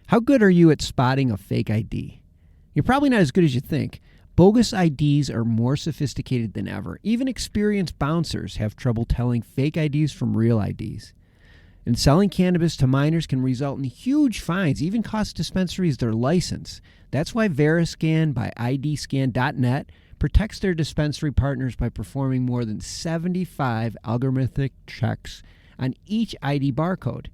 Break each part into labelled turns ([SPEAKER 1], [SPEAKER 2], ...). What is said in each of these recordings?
[SPEAKER 1] How good are you at spotting a fake ID? You're probably not as good as you think. Bogus IDs are more sophisticated than ever. Even experienced bouncers have trouble telling fake IDs from real IDs. And selling cannabis to minors can result in huge fines, even cost dispensaries their license. That's why Veriscan by IDscan.net protects their dispensary partners by performing more than 75 algorithmic checks on each ID barcode.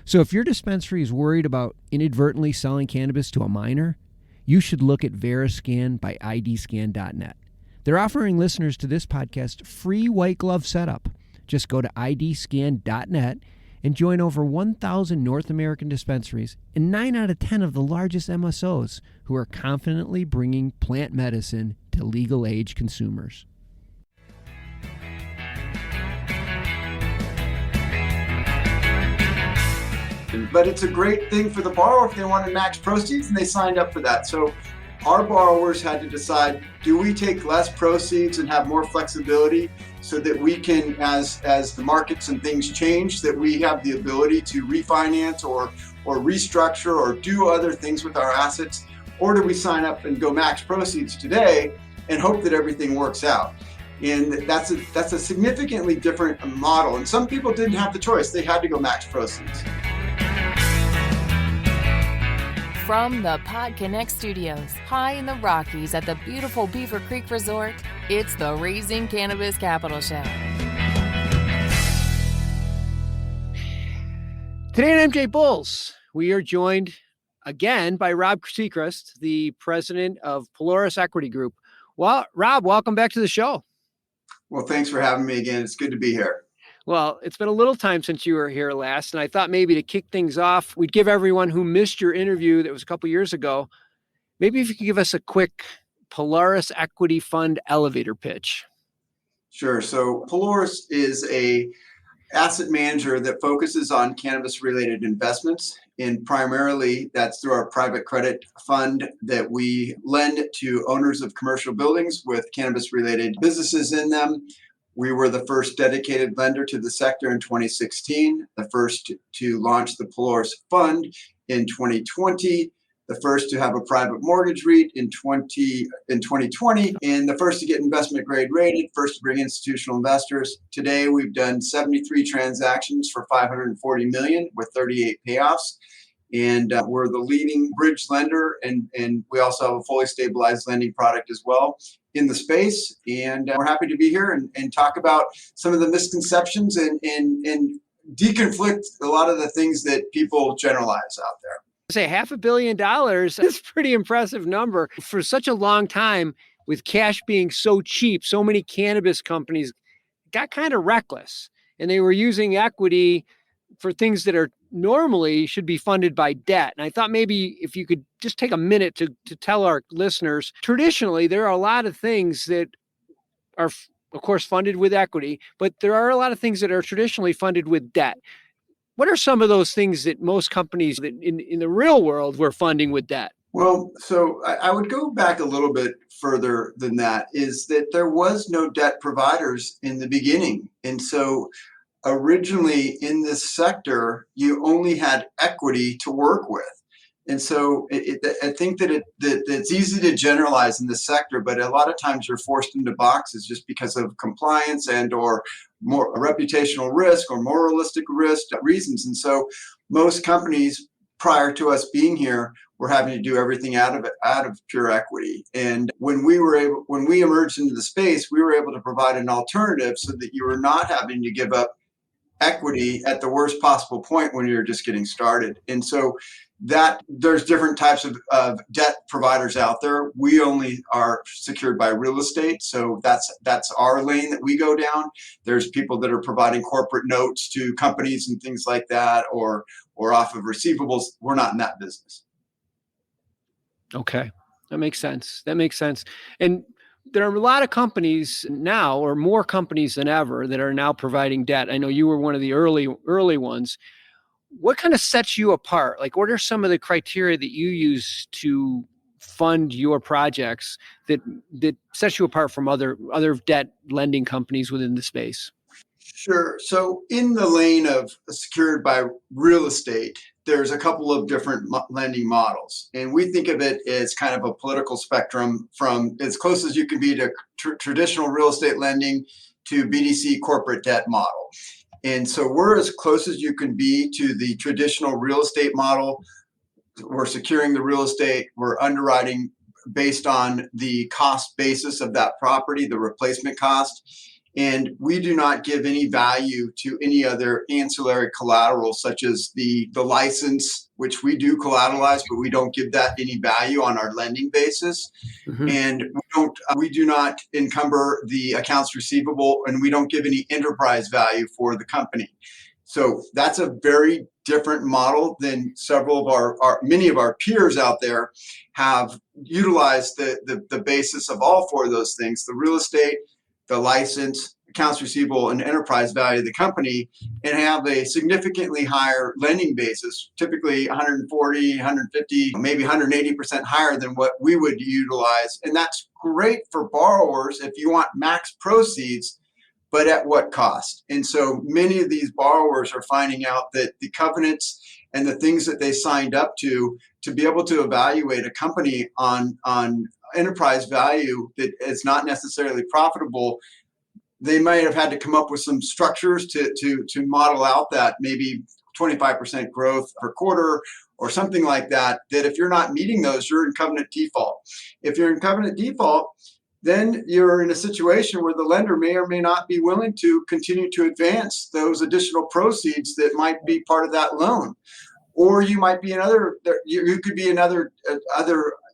[SPEAKER 1] So if your dispensary is worried about inadvertently selling cannabis to a minor, you should look at Veriscan by IDscan.net. They're offering listeners to this podcast free white glove setup. Just go to IDscan.net and join over 1,000 North American dispensaries and 9 out of 10 of the largest MSOs who are confidently bringing plant medicine to legal age consumers.
[SPEAKER 2] But it's a great thing for the borrower if they want to max proceeds, and they signed up for that. So our borrowers had to decide, do we take less proceeds and have more flexibility so that we can, as the markets and things change, that we have the ability to refinance or restructure or do other things with our assets? Or do we sign up and go max proceeds today and hope that everything works out? And that's a significantly different model. And some people didn't have the choice. They had to go max proceeds.
[SPEAKER 3] From the PodConx studios, high in the Rockies at the beautiful Beaver Creek Resort, it's the Raising Cannabis Capital Show.
[SPEAKER 1] Today on MJ Bulls, we are joined again by Rob Sechrist, the president of Polaris Equity Group. Well, Rob, welcome back to the show.
[SPEAKER 2] Well, thanks for having me again. It's good to be here.
[SPEAKER 1] Well, it's been a little time since you were here last, and I thought maybe to kick things off, we'd give everyone who missed your interview that was a couple years ago, maybe if you could give us a quick Polaris Equity Fund elevator pitch.
[SPEAKER 2] Sure. So Pelorus is a asset manager that focuses on cannabis-related investments, and primarily that's through our private credit fund that we lend to owners of commercial buildings with cannabis-related businesses in them. We were the first dedicated lender to the sector in 2016, the first to launch the Pelorus Fund in 2020, the first to have a private mortgage REIT in 2020, and the first to get investment grade rated, first to bring institutional investors. Today, we've done 73 transactions for $540 million with 38 payoffs. And we're the leading bridge lender, and we also have a fully stabilized lending product as well in the space. And we're happy to be here and talk about some of the misconceptions and deconflict a lot of the things that people generalize out there.
[SPEAKER 1] Say $500 million is a pretty impressive number. For such a long time, with cash being so cheap, so many cannabis companies got kind of reckless, and they were using equity for things that are normally should be funded by debt. And I thought maybe if you could just take a minute to tell our listeners, traditionally, there are a lot of things that are, of course, funded with equity, but there are a lot of things that are traditionally funded with debt. What are some of those things that most companies that in the real world were funding with debt?
[SPEAKER 2] Well, so I would go back a little bit further than that, is that there was no debt providers in the beginning. And so originally in this sector, you only had equity to work with. And so I think that it's easy to generalize in this sector, but a lot of times you're forced into boxes just because of compliance and or more reputational risk or moralistic risk reasons. And so most companies prior to us being here were having to do everything out of pure equity. And when we emerged into the space, we were able to provide an alternative so that you were not having to give up equity at the worst possible point when you're just getting started. And so that there's different types of debt providers out there. We only are secured by real estate. So that's our lane that we go down. There's people that are providing corporate notes to companies and things like that, or off of receivables. We're not in that business.
[SPEAKER 1] Okay. That makes sense. And there are a lot of companies now, or more companies than ever, that are now providing debt. I know you were one of the early ones. What kind of sets you apart? Like, what are some of the criteria that you use to fund your projects that sets you apart from other debt lending companies within the space?
[SPEAKER 2] Sure. So in the lane of secured by real estate, there's a couple of different lending models. And we think of it as kind of a political spectrum from as close as you can be to traditional real estate lending to BDC corporate debt model. And so we're as close as you can be to the traditional real estate model. We're securing the real estate. We're underwriting based on the cost basis of that property, the replacement cost. And we do not give any value to any other ancillary collateral, such as the license, which we do collateralize, but we don't give that any value on our lending basis. Mm-hmm. And we do not encumber the accounts receivable, and we don't give any enterprise value for the company. So that's a very different model than several of many of our peers out there have utilized the basis of all four of those things: the real estate, the license, accounts receivable, and enterprise value of the company, and have a significantly higher lending basis, typically 140, 150, maybe 180% higher than what we would utilize. And that's great for borrowers if you want max proceeds, but at what cost? And so many of these borrowers are finding out that the covenants and the things that they signed up to be able to evaluate a company on enterprise value that is not necessarily profitable, they might have had to come up with some structures to model out that maybe 25% growth per quarter or something like that, that if you're not meeting those, you're in covenant default. If you're in covenant default, then you're in a situation where the lender may or may not be willing to continue to advance those additional proceeds that might be part of that loan. Or you might be you could be in other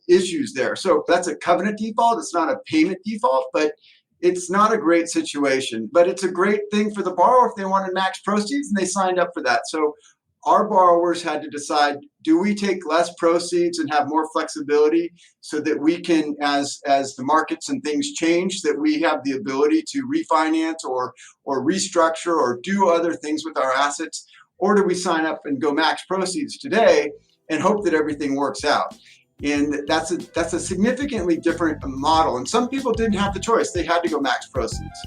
[SPEAKER 2] issues there. So that's a covenant default. It's not a payment default, but it's not a great situation. But it's a great thing for the borrower if they wanted max proceeds and they signed up for that. So our borrowers had to decide, do we take less proceeds and have more flexibility so that we can, as the markets and things change, that we have the ability to refinance or restructure or do other things with our assets? Or do we sign up and go max proceeds today and hope that everything works out? And that's a significantly different model. And some people didn't have the choice. They had to go max proceeds.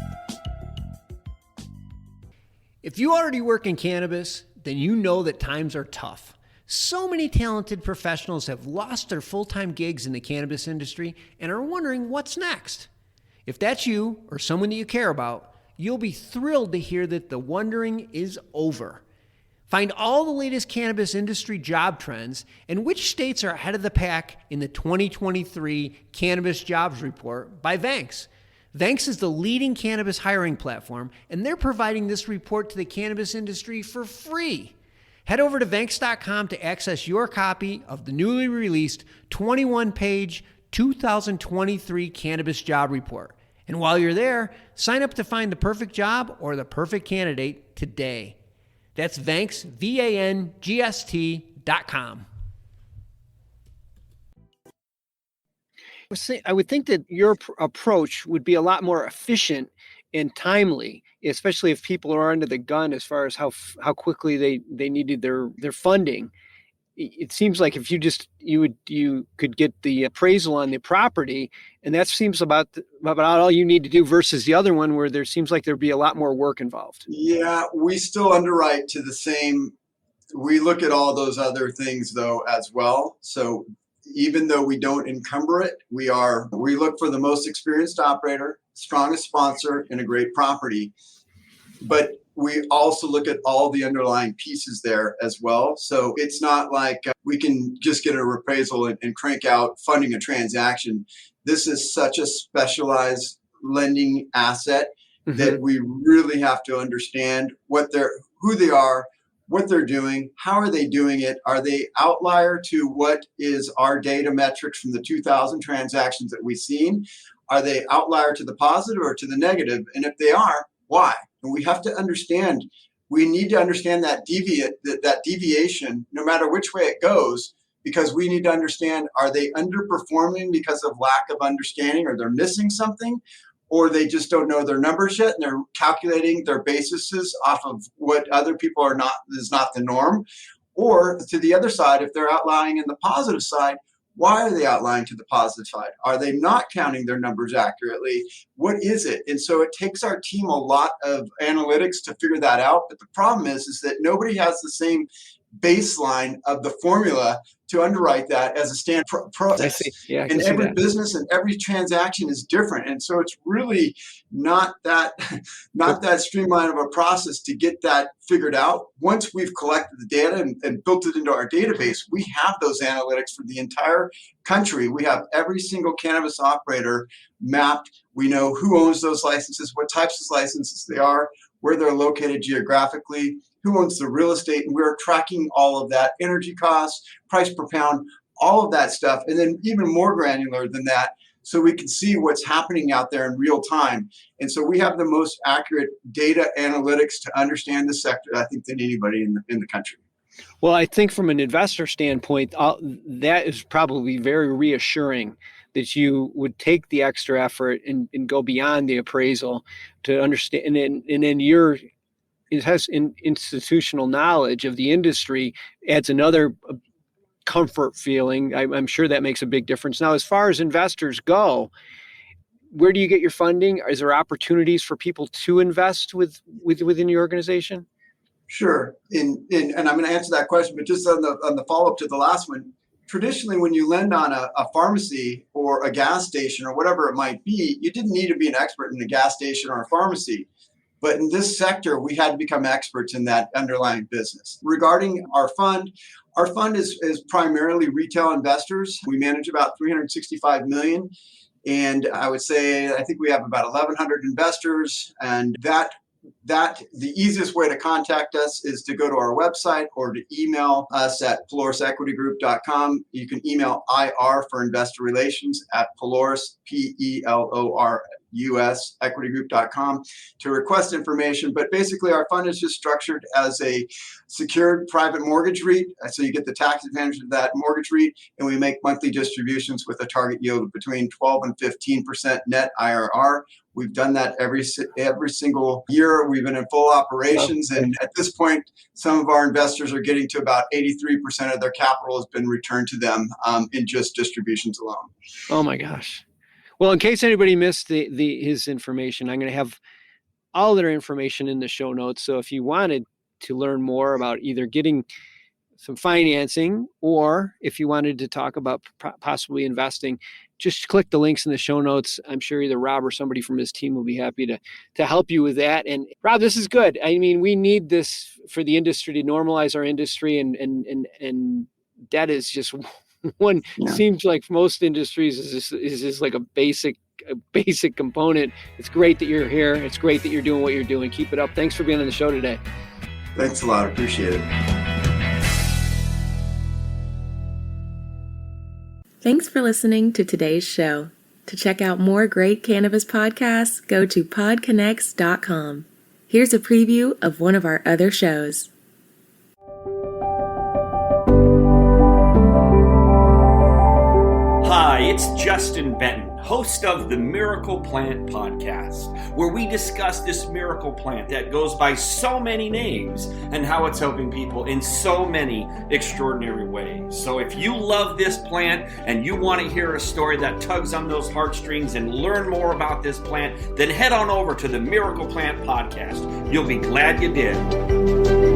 [SPEAKER 1] If you already work in cannabis, then you know that times are tough. So many talented professionals have lost their full-time gigs in the cannabis industry and are wondering what's next. If that's you or someone that you care about, you'll be thrilled to hear that the wondering is over. Find all the latest cannabis industry job trends and which states are ahead of the pack in the 2023 Cannabis Jobs Report by Vanx. Vanx is the leading cannabis hiring platform, and they're providing this report to the cannabis industry for free. Head over to Vanx.com to access your copy of the newly released 21-page 2023 Cannabis Job Report. And while you're there, sign up to find the perfect job or the perfect candidate today. That's Vanx, VANGST.com.
[SPEAKER 4] I would think that your approach would be a lot more efficient and timely, especially if people are under the gun as far as how quickly they needed their funding. It seems like if you could get the appraisal on the property, and that seems about all you need to do versus the other one where there seems like there'd be a lot more work involved.
[SPEAKER 2] Yeah, we still underwrite to the same. We look at all those other things though as well. So even though we don't encumber it, we look for the most experienced operator, strongest sponsor, and a great property. But we also look at all the underlying pieces there as well. So it's not like we can just get a appraisal and crank out funding a transaction. This is such a specialized lending asset that we really have to understand who they are, what they're doing, how are they doing it? Are they outlier to what is our data metrics from the 2000 transactions that we've seen? Are they outlier to the positive or to the negative? And if they are, why? And we have to understand, we need to understand that deviation, no matter which way it goes, because we need to understand, are they underperforming because of lack of understanding or they're missing something? Or they just don't know their numbers yet and they're calculating their bases off of what other people is not the norm. Or to the other side, if they're outlying in the positive side, why are they outlying to the positive side? Are they not counting their numbers accurately? What is it? And so it takes our team a lot of analytics to figure that out. But the problem is that nobody has the same baseline of the formula to underwrite that as a standard process.
[SPEAKER 4] I see. Yeah, I can
[SPEAKER 2] and
[SPEAKER 4] see
[SPEAKER 2] every
[SPEAKER 4] that.
[SPEAKER 2] business and every transaction is different. And so it's really not that streamlined of a process to get that figured out. Once we've collected the data and built it into our database, we have those analytics for the entire country. We have every single cannabis operator mapped. We know who owns those licenses, what types of licenses they are, where they're located geographically, who owns the real estate, and we're tracking all of that, energy costs, price per pound, all of that stuff, and then even more granular than that, so we can see what's happening out there in real time. And so we have the most accurate data analytics to understand the sector, I think, than anybody in the country.
[SPEAKER 4] Well, I think from an investor standpoint, that is probably very reassuring that you would take the extra effort and go beyond the appraisal to understand. And then it has institutional knowledge of the industry adds another comfort feeling. I'm sure that makes a big difference. Now, as far as investors go, where do you get your funding? Is there opportunities for people to invest within your organization?
[SPEAKER 2] Sure. And I'm going to answer that question, but just on the follow-up to the last one, traditionally, when you lend on a pharmacy or a gas station or whatever it might be, you didn't need to be an expert in a gas station or a pharmacy. But in this sector, we had to become experts in that underlying business. Regarding our fund is primarily retail investors. We manage about $365 million. And I think we have about 1,100 investors. And that the easiest way to contact us is to go to our website or to email us at PolarisEquityGroup.com. You can email IR for investor relations at Pelorus, PELORUS, EquityGroup.com to request information. But basically, our fund is just structured as a secured private mortgage REIT. So you get the tax advantage of that mortgage REIT, and we make monthly distributions with a target yield of between 12 and 15% net IRR. We've done that every single year. We've been in full operations. And at this point, some of our investors are getting to about 83% of their capital has been returned to them in just distributions alone.
[SPEAKER 4] Oh, my gosh. Well, in case anybody missed his information, I'm going to have all their information in the show notes. So if you wanted to learn more about either getting some financing or if you wanted to talk about possibly investing, just click the links in the show notes. I'm sure either Rob or somebody from his team will be happy to help you with that. And Rob, this is good. I mean, we need this for the industry to normalize our industry, and debt is just one. Yeah. Seems like most industries is just like a basic component. It's great that you're here. It's great that you're doing what you're doing. Keep it up. Thanks for being on the show today.
[SPEAKER 2] Thanks a lot. Appreciate it.
[SPEAKER 5] Thanks for listening to today's show. To check out more great cannabis podcasts, go to PodConx.com. Here's a preview of one of our other shows.
[SPEAKER 6] Hi, it's Justin Benton, host of the Miracle Plant Podcast, where we discuss this miracle plant that goes by so many names and how it's helping people in so many extraordinary ways. So if you love this plant and you want to hear a story that tugs on those heartstrings and learn more about this plant, then head on over to the Miracle Plant Podcast. You'll be glad you did.